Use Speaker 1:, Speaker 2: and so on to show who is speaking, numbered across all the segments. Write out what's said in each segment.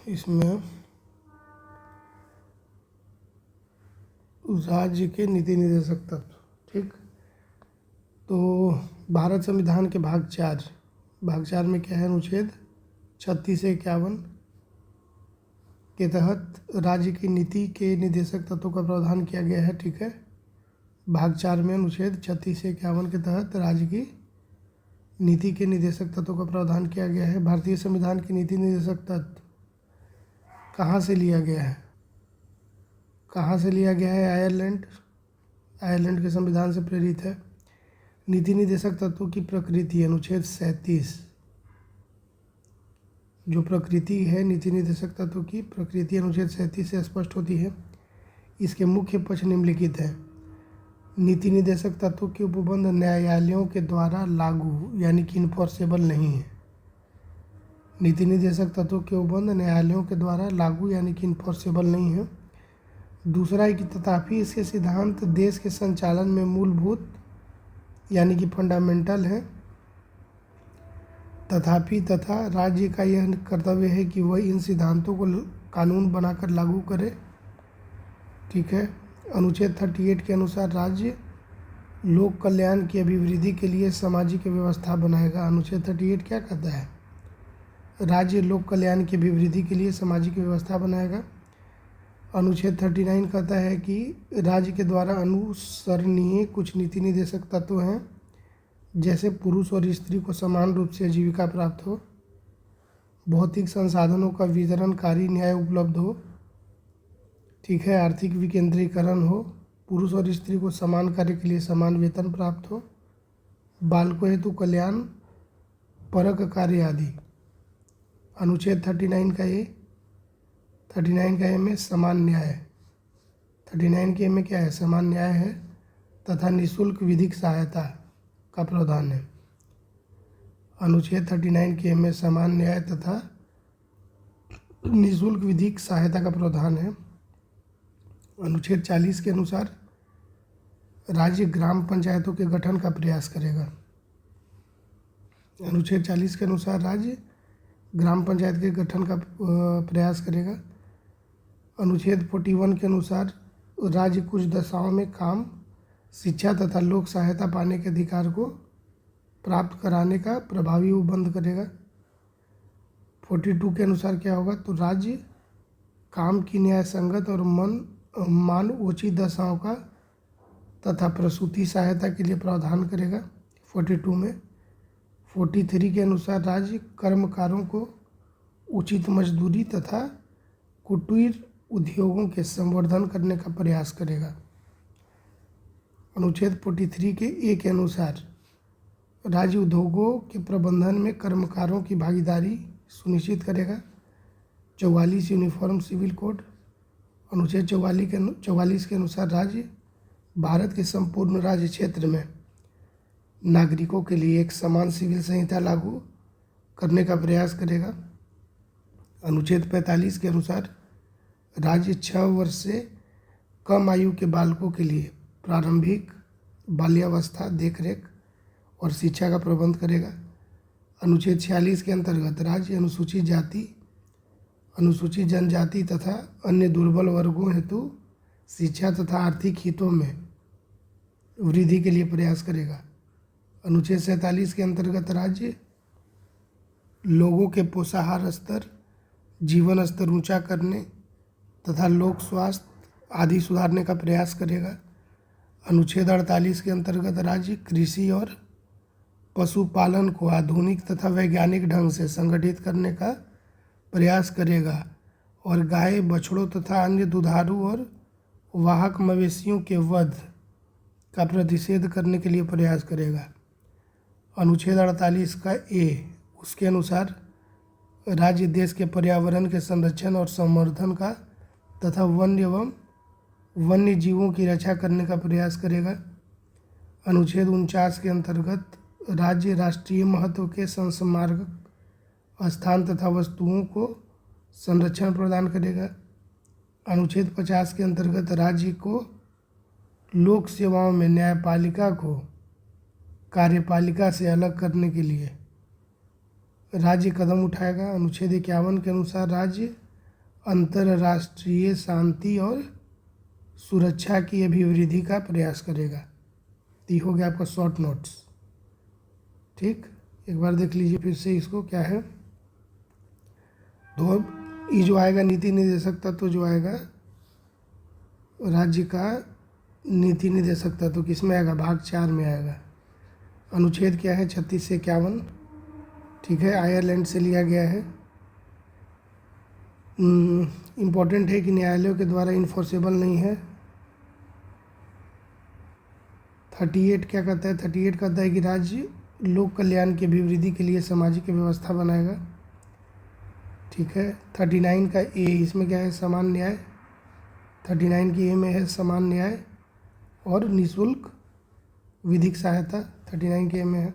Speaker 1: इसमें राज्य के नीति निर्देशक तत्व, ठीक। तो भारत संविधान के भाग 4 में क्या है, अनुच्छेद 36 से 51 के तहत राज्य की नीति के निर्देशक तत्वों का प्रावधान किया गया है, ठीक है। भाग 4 में अनुच्छेद 36 से 51 के तहत राज्य की नीति के निर्देशक तत्वों का प्रावधान किया गया है। भारतीय संविधान की नीति निर्देशक तत्व कहाँ से लिया गया है? आयरलैंड के संविधान से प्रेरित है। नीति निर्देशक तत्वों की प्रकृति, अनुच्छेद 37। जो प्रकृति है नीति निर्देशक तत्वों की प्रकृति अनुच्छेद 37 से स्पष्ट होती है। इसके मुख्य पक्ष निम्नलिखित है। नीति निर्देशक तत्वों के उपबंध न्यायालयों के द्वारा लागू यानी कि इन्फोर्सेबल नहीं है। नीति निर्देशक तत्वों के उपबंध न्यायालयों के द्वारा लागू यानी कि इन्फोर्सेबल नहीं है। दूसरा है कि तथापि इसके सिद्धांत देश के संचालन में मूलभूत यानी कि फंडामेंटल है। तथा राज्य का यह कर्तव्य है कि वह इन सिद्धांतों को कानून बनाकर लागू करे, ठीक है। अनुच्छेद 38 के अनुसार राज्य लोक कल्याण की अभिवृद्धि के लिए सामाजिक व्यवस्था बनाएगा। अनुच्छेद 38 क्या कहता है? राज्य लोक कल्याण की अभिवृद्धि के लिए सामाजिक व्यवस्था बनाएगा। अनुच्छेद 39 कहता है कि राज्य के द्वारा अनुसरणीय कुछ नीति निर्देशक तत्व हैं, जैसे पुरुष और स्त्री को समान रूप से जीविका प्राप्त हो, भौतिक संसाधनों का वितरणकारी न्याय उपलब्ध हो, ठीक है, आर्थिक विकेंद्रीकरण हो, पुरुष और स्त्री को समान कार्य के लिए समान वेतन प्राप्त हो, बालकों हेतु कल्याण परक कार्य आदि। अनुच्छेद 39 का ए में समान न्याय, 39 के ए में क्या है? समान न्याय है तथा निःशुल्क विधिक सहायता का प्रावधान है। अनुच्छेद 39 के ए में समान न्याय तथा निःशुल्क विधिक सहायता का प्रावधान है। अनुच्छेद 40 के अनुसार राज्य ग्राम पंचायतों के गठन का प्रयास करेगा। अनुच्छेद 40 के अनुसार राज्य ग्राम पंचायत के गठन का प्रयास करेगा। अनुच्छेद 41 के अनुसार राज्य कुछ दशाओं में काम, शिक्षा तथा लोक सहायता पाने के अधिकार को प्राप्त कराने का प्रभावी उपबंध करेगा। 42 के अनुसार क्या होगा? तो राज्य काम की न्याय संगत और मान उचित दशाओं का तथा प्रसूति सहायता के लिए प्रावधान करेगा। 42 में 43 के अनुसार राज्य कर्मकारों को उचित मजदूरी तथा कुटीर उद्योगों के संवर्धन करने का प्रयास करेगा। अनुच्छेद 43 के ए के अनुसार राज्य उद्योगों के प्रबंधन में कर्मकारों की भागीदारी सुनिश्चित करेगा। 44 यूनिफॉर्म सिविल कोड, अनुच्छेद 44 के अनुसार राज्य भारत के संपूर्ण राज्य क्षेत्र में नागरिकों के लिए एक समान सिविल संहिता लागू करने का प्रयास करेगा। अनुच्छेद 45 के अनुसार राज्य 6 वर्ष से कम आयु के बालकों के लिए प्रारंभिक बाल्यावस्था देखरेख और शिक्षा का प्रबंध करेगा। अनुच्छेद 46 के अंतर्गत राज्य अनुसूचित जाति, अनुसूचित जनजाति तथा अन्य दुर्बल वर्गों हेतु शिक्षा तथा आर्थिक हितों में वृद्धि के लिए प्रयास करेगा। अनुच्छेद 47 के अंतर्गत राज्य लोगों के पोषाहार स्तर, जीवन स्तर ऊंचा करने तथा लोक स्वास्थ्य आदि सुधारने का प्रयास करेगा। अनुच्छेद 48 के अंतर्गत राज्य कृषि और पशुपालन को आधुनिक तथा वैज्ञानिक ढंग से संगठित करने का प्रयास करेगा और गाय, बछड़ों तथा अन्य दुधारू और वाहक मवेशियों के वध का प्रतिषेध करने के लिए प्रयास करेगा। अनुच्छेद 48 का ए, उसके अनुसार राज्य देश के पर्यावरण के संरक्षण और संवर्धन का तथा वन्य जीवों की रक्षा करने का प्रयास करेगा। अनुच्छेद 49 के अंतर्गत राज्य राष्ट्रीय महत्व के संस्मारक स्थान तथा वस्तुओं को संरक्षण प्रदान करेगा। अनुच्छेद 50 के अंतर्गत राज्य को लोक सेवाओं में न्यायपालिका को कार्यपालिका से अलग करने के लिए राज्य कदम उठाएगा। अनुच्छेद 51 के अनुसार राज्य अंतर्राष्ट्रीय शांति और सुरक्षा की अभिवृद्धि का प्रयास करेगा। तो ये हो गया आपका शॉर्ट नोट्स। ठीक, एक बार देख लीजिए फिर से इसको क्या है। तो अब ये जो आएगा नीति निर्देशक तत्व जो आएगा राज्य का नीति निर्देशक तत्व किस में आएगा, भाग 4 में आएगा। अनुच्छेद क्या है 36 से 51। ठीक है, आयरलैंड से लिया गया है। इम्पॉर्टेंट है कि न्यायालयों के द्वारा इन्फोर्सेबल नहीं है। 38 क्या कहता है, 38 कहता है कि राज्य लोक कल्याण की अभिवृद्धि के लिए सामाजिक व्यवस्था बनाएगा। ठीक है, 39 का ए, इसमें क्या है, समान न्याय। 39 की ए में है समान न्याय और निःशुल्क विधिक सहायता, 39 के ए में है।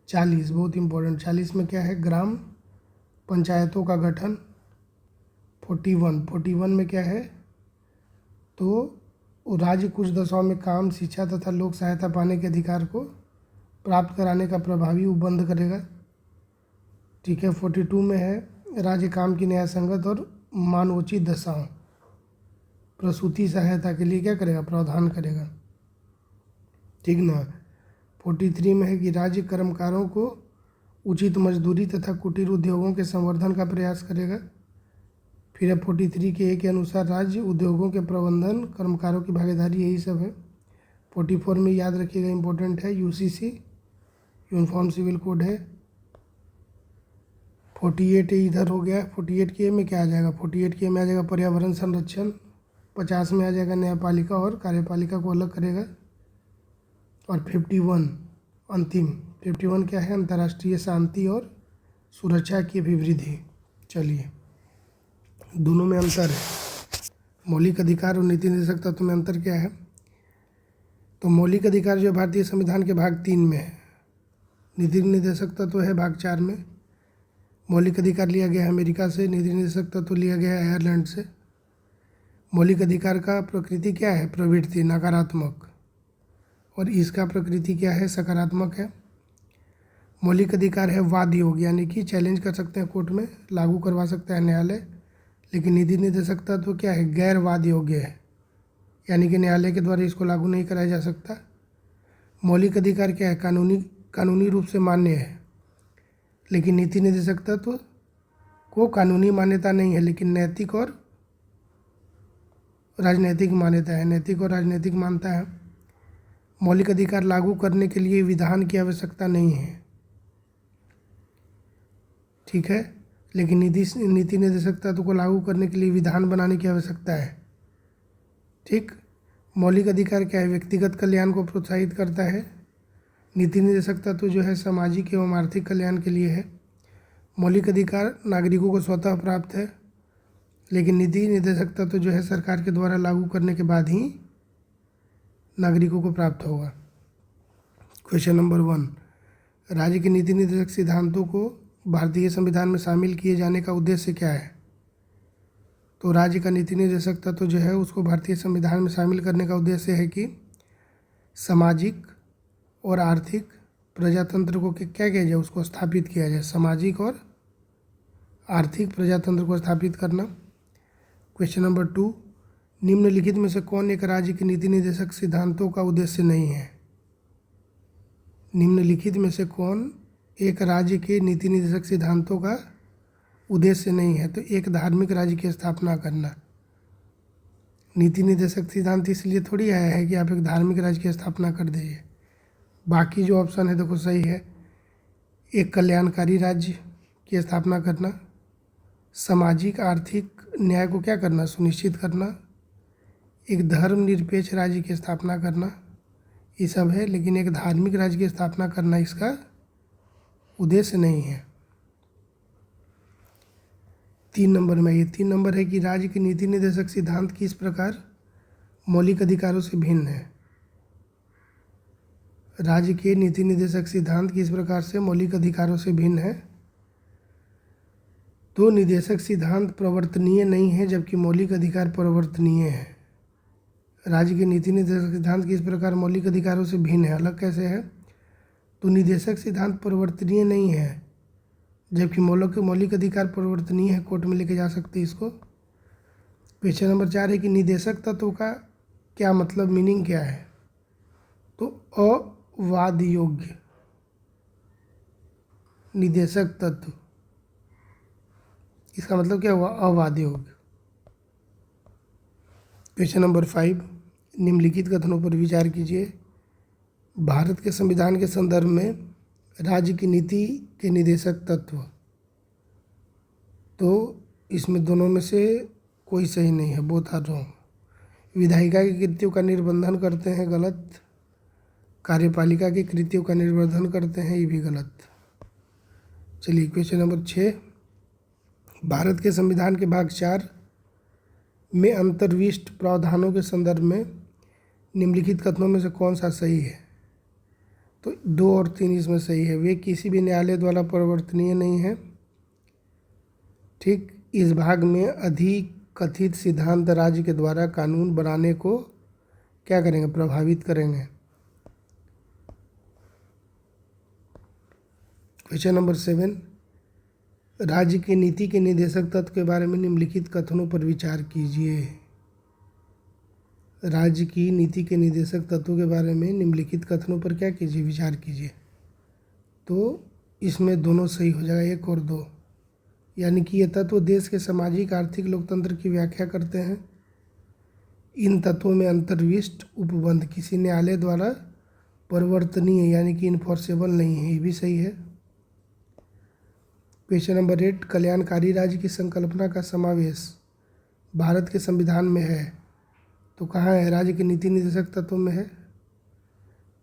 Speaker 1: 40 बहुत इम्पोर्टेंट, 40 में क्या है, ग्राम पंचायतों का गठन। 41 में क्या है, तो राज्य कुछ दशाओं में काम, शिक्षा तथा लोक सहायता पाने के अधिकार को प्राप्त कराने का प्रभावी उपबंध करेगा। ठीक है, 42 में है राज्य काम की न्याय संगत और मानवोचित दशाओं प्रसूति सहायता के लिए क्या करेगा, प्रावधान करेगा। ठीक ना। 43 में है कि राज्य कर्मकारों को उचित मजदूरी तथा कुटीर उद्योगों के संवर्धन का प्रयास करेगा। फिर है 43 के ए के अनुसार राज्य उद्योगों के प्रबंधन, कर्मकारों की भागीदारी, यही सब है। 44 में याद रखिएगा, इम्पोर्टेंट है, यूसीसी यूनिफॉर्म सिविल कोड है। 48 इधर हो गया। 48 के ए में क्या आ जाएगा, 48 के ए में आ जाएगा पर्यावरण संरक्षण। 50 में आ जाएगा न्यायपालिका और कार्यपालिका को अलग करेगा। और 51 अंतिम, 51 क्या है, अंतर्राष्ट्रीय शांति और सुरक्षा की अभिवृद्धि। चलिए, दोनों में अंतर है, मौलिक अधिकार और नीति निर्देशक तत्व में अंतर क्या है। तो मौलिक अधिकार जो भारतीय संविधान के भाग 3 में है, नीति निर्देशक तत्व है भाग 4 में। मौलिक अधिकार लिया गया है अमेरिका से, नीति निर्देशक तत्व लिया गया है आयरलैंड से। मौलिक अधिकार का प्रकृति क्या है, प्रवृत्ति, नकारात्मक, और इसका प्रकृति क्या है, सकारात्मक है। मौलिक अधिकार है वाद योग्य, यानी कि चैलेंज कर सकते हैं कोर्ट में, लागू करवा सकता है न्यायालय। लेकिन नीति निर्देशक तत्व क्या है, गैर वाद योग्य है, यानी कि न्यायालय के द्वारा इसको लागू नहीं कराया जा सकता। मौलिक अधिकार क्या है, कानूनी रूप से मान्य है, लेकिन नीति निर्देशक तत्व को कानूनी मान्यता नहीं है, लेकिन नैतिक और राजनीतिक मान्यता है, नैतिक और राजनीतिक मानता है। मौलिक अधिकार लागू करने के लिए विधान की आवश्यकता नहीं है। ठीक है, लेकिन नीति निर्देशक तत्व को लागू करने के लिए विधान बनाने की आवश्यकता है। ठीक, मौलिक अधिकार क्या है, व्यक्तिगत कल्याण को प्रोत्साहित करता है। नीति निर्देशक तत्व जो है सामाजिक एवं आर्थिक कल्याण के लिए है। मौलिक अधिकार नागरिकों को स्वतः प्राप्त है, लेकिन नीति निर्देशक तत्व जो है सरकार के द्वारा लागू करने के बाद ही नागरिकों को प्राप्त होगा। क्वेश्चन नंबर 1, राज्य के नीति निर्देशक सिद्धांतों को भारतीय संविधान में शामिल किए जाने का उद्देश्य क्या है। तो राज्य का नीति निर्देशक तत्व जो है उसको भारतीय संविधान में शामिल करने का उद्देश्य है कि सामाजिक और आर्थिक प्रजातंत्र को क्या किया जाए, उसको स्थापित किया जाए, सामाजिक और आर्थिक प्रजातंत्र को स्थापित करना। क्वेश्चन नंबर 2, निम्नलिखित में से कौन एक राज्य के नीति निर्देशक सिद्धांतों का उद्देश्य नहीं है। निम्नलिखित में से कौन एक राज्य के नीति निर्देशक सिद्धांतों का उद्देश्य नहीं है। तो एक धार्मिक राज्य की स्थापना करना। नीति निर्देशक सिद्धांत इसलिए थोड़ी आया है कि आप एक धार्मिक राज्य की स्थापना कर दीजिए। बाकी जो ऑप्शन है देखो सही है। एक कल्याणकारी राज्य की स्थापना करना, सामाजिक आर्थिक न्याय को क्या करना, सुनिश्चित करना, एक धर्मनिरपेक्ष राज्य की स्थापना करना, ये सब है। लेकिन एक धार्मिक राज्य की स्थापना करना इसका उद्देश्य नहीं है। 3 नंबर में, ये 3 नंबर है कि राज्य के नीति निर्देशक सिद्धांत किस प्रकार मौलिक अधिकारों से भिन्न है। राज्य के नीति निर्देशक सिद्धांत किस प्रकार से मौलिक अधिकारों से भिन्न है। तो निर्देशक सिद्धांत प्रवर्तनीय नहीं है, जबकि मौलिक अधिकार प्रवर्तनीय है। राज्य के नीति निर्देशक सिद्धांत किस प्रकार मौलिक अधिकारों से भिन्न है, अलग कैसे है। तो निर्देशक सिद्धांत प्रवर्तनीय नहीं है, जबकि मौलिक अधिकार परिवर्तनीय है, कोर्ट में लेके जा सकते हैं इसको। क्वेश्चन नंबर 4 है कि निदेशक तत्व का क्या मतलब, मीनिंग क्या है? तो अवाद योग्य निदेशक तत्व, इसका मतलब क्या हुआ? अवाद योग्य। क्वेश्चन नंबर 5, निम्नलिखित कथनों पर विचार कीजिए। भारत के संविधान के संदर्भ में राज्य की नीति के निदेशक तत्व, तो इसमें दोनों में से कोई सही नहीं है, बोथ आर रॉन्ग। विधायिका की कृतियों का निर्बंधन करते हैं, गलत। कार्यपालिका की कृतियों का निर्बंधन करते हैं, ये भी गलत। चलिए क्वेश्चन नंबर 6, भारत के संविधान के भाग 4 में अंतर्विष्ट प्रावधानों के संदर्भ में निम्नलिखित कथनों में से कौन सा सही है? तो 2 और 3 इसमें सही है। वे किसी भी न्यायालय द्वारा परिवर्तनीय नहीं है। ठीक, इस भाग में अधिकथित सिद्धांत राज्य के द्वारा कानून बनाने को क्या करेंगे? प्रभावित करेंगे। क्वेश्चन नंबर 7, राज्य की नीति के निदेशक तत्व के बारे में निम्नलिखित कथनों पर विचार कीजिए। राज्य की नीति के निदेशक तत्वों के बारे में निम्नलिखित कथनों पर क्या कीजिए? विचार कीजिए। तो इसमें दोनों सही हो जाएगा, 1 और 2। यानी कि ये तत्व देश के सामाजिक आर्थिक लोकतंत्र की व्याख्या करते हैं। इन तत्वों में अंतर्विष्ट उपबंध किसी न्यायालय द्वारा परिवर्तनीय यानी कि इन्फोर्सेबल नहीं है, ये भी सही है। क्वेश्चन नंबर 8, कल्याणकारी राज्य की संकल्पना का समावेश भारत के संविधान में है, तो कहाँ है? राज्य के नीति निदेशक तत्वों में है।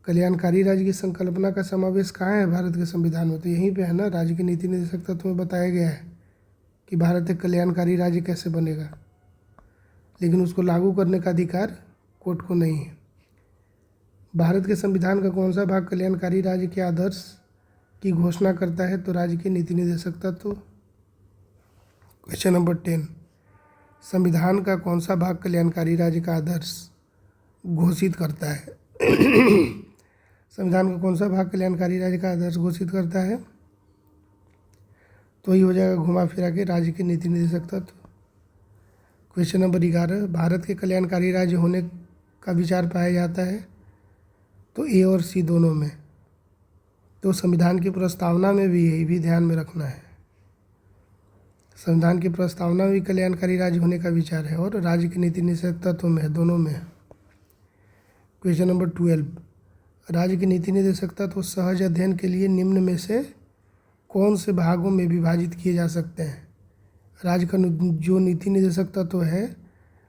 Speaker 1: कल्याणकारी राज्य की संकल्पना का समावेश कहाँ है भारत के संविधान में? तो यहीं पे है ना, राज्य के नीति निदेशक तत्व में बताया गया है कि भारत एक कल्याणकारी राज्य कैसे बनेगा, लेकिन उसको लागू करने का अधिकार कोर्ट को नहीं है। भारत के संविधान का कौन सा भाग कल्याणकारी राज्य के आदर्श की घोषणा करता है? तो राज्य के नीति निदेशक तत्व। क्वेश्चन नंबर 10, संविधान का कौन सा भाग कल्याणकारी राज्य का आदर्श घोषित करता है? संविधान का कौन सा भाग कल्याणकारी राज्य का आदर्श घोषित करता है? तो ही हो जाएगा घुमा फिरा के राज्य के नीति निदेशक तत्व। क्वेश्चन नंबर 11, भारत के कल्याणकारी राज्य होने का विचार पाया जाता है, तो ए और सी दोनों में। तो संविधान की प्रस्तावना में भी है, ये भी ध्यान में रखना है। संविधान की प्रस्तावना में भी कल्याणकारी राज्य होने का विचार है और राज्य के नीति निदेशक तत्व में है, दोनों में है। क्वेश्चन नंबर 12, राज्य के नीति निदेशक तत्व सहज अध्ययन के लिए निम्न में से कौन से भागों में विभाजित किए जा सकते हैं? राज्य का जो नीति निदेशक तत्व है,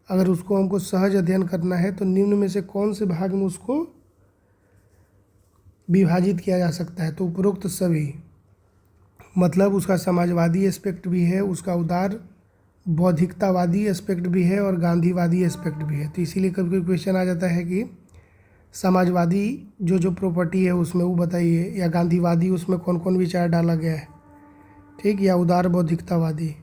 Speaker 1: अगर उसको हमको सहज अध्ययन करना है तो निम्न में से कौन से भाग में उसको विभाजित किया जा सकता है? तो उपरोक्त सभी, मतलब उसका समाजवादी एस्पेक्ट भी है, उसका उदार बौद्धिकतावादी एस्पेक्ट भी है और गांधीवादी एस्पेक्ट भी है। तो इसीलिए कभी कभी क्वेश्चन आ जाता है कि समाजवादी जो प्रॉपर्टी है उसमें वो बताइए, या गांधीवादी उसमें कौन कौन विचार डाला गया है, ठीक, या उदार बौद्धिकतावादी।